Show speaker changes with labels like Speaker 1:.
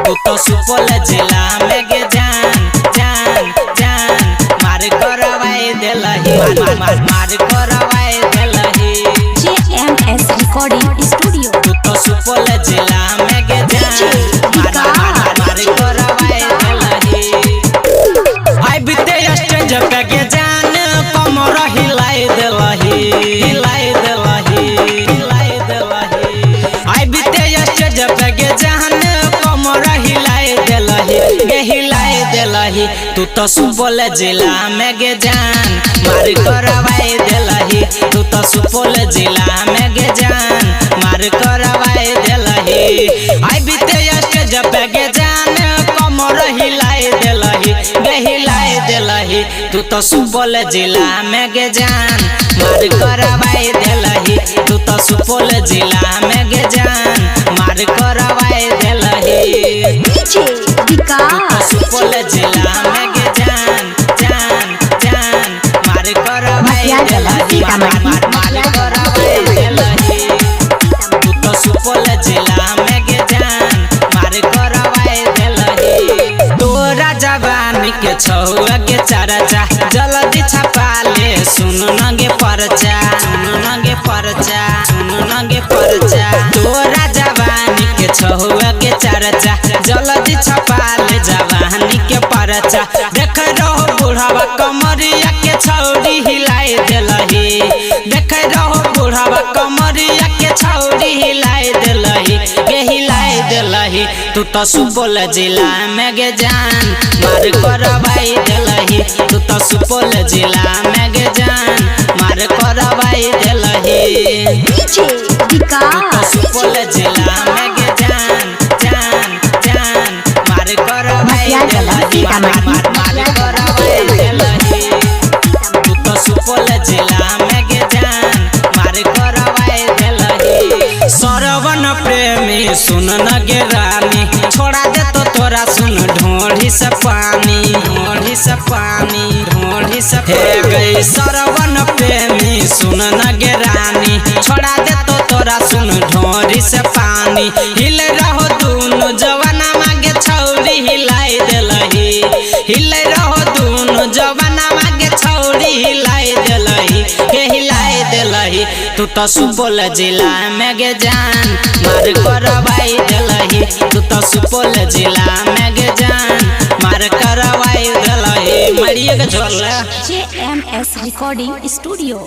Speaker 1: तू तो सुपौल जिला में गे जान जान जान मार करवाई देलही मार करवाई देलही
Speaker 2: JMS Recording Studio।
Speaker 1: तू तो सुपौल जिला में गे जान मार करवाई देलही आई बीते स्टेज पे गे जान कमर हिलाई देलही हिलाई देलही हिलाई देलही आई बीते स्टेज पे गे जान कमर हिलाई देलही गे हिलाई देलही तू तो सुपौल जिला में गे जान मार करवाई देलही तू तो सुपौल जिला में गे जान मार करवाई देलही आई बीते स्टेज पे गे जान कमर हिलाई देलही गे हिलाई देलही तू तो सुपौल जिला में गे जान मार करवाई देलही तू तो सुपौल जिला में गे जान मार करवाई देलही
Speaker 2: DJ विकास।
Speaker 1: सुपौल जिला में गे जान जान जान मार करवाई देलही मार करवाई देलही तू तो सुपौल जिला में गे जान मार करवाई देलही तोरा जवानी के छौआ के चर्चा जल्दी छपा ले सुन नगे परचा सुन नगे परचा सुन नगे परचा तोरा जवानी के छौआ के चर्चा जल्दी छपा ले जवानी के परचा देख रहो बुढ़ावा कमरिया के छौड़ी हिलाई देलही देख रहो बुढ़ावा कमरिया के छौड़ी हिलाई देलही गे हिलाई देलही तू तो सुपौल जिला में गे जान मार करवाई देलही तू तो सुपौल जिला में गे जान मार करवाई देलही
Speaker 2: DJ विकास।
Speaker 1: सुपौल जिला में गे जान जान जान मार करवाई देलही मार करवाई देलही तू तो सुपौल जिला में गे जान मार करवाई देलही सरवन प्रेमी सुन न गे रानी छोड़ा दे तो तोरा सुन ढोढ़ी से पानी ढोढ़ी से पानी ढोढ़ी से हे गई सरवन प्रेमी सुन न गे रानी छोड़ा दे तो तोरा सुन ढोढ़ी से पानी हिल रहो दोनों जवाना मांगे छौरी हिलाई देलही हिल रहो दोनों जवाना मांगे छौरी हिलाई देलही के हिलाई देलही तू तो सुपौल जिला में गे जान मार करवाई देलही तू तो सुपौल जिला में गे जान मार करवाई देलही मरिए के छोड़
Speaker 2: JMS Recording Studio।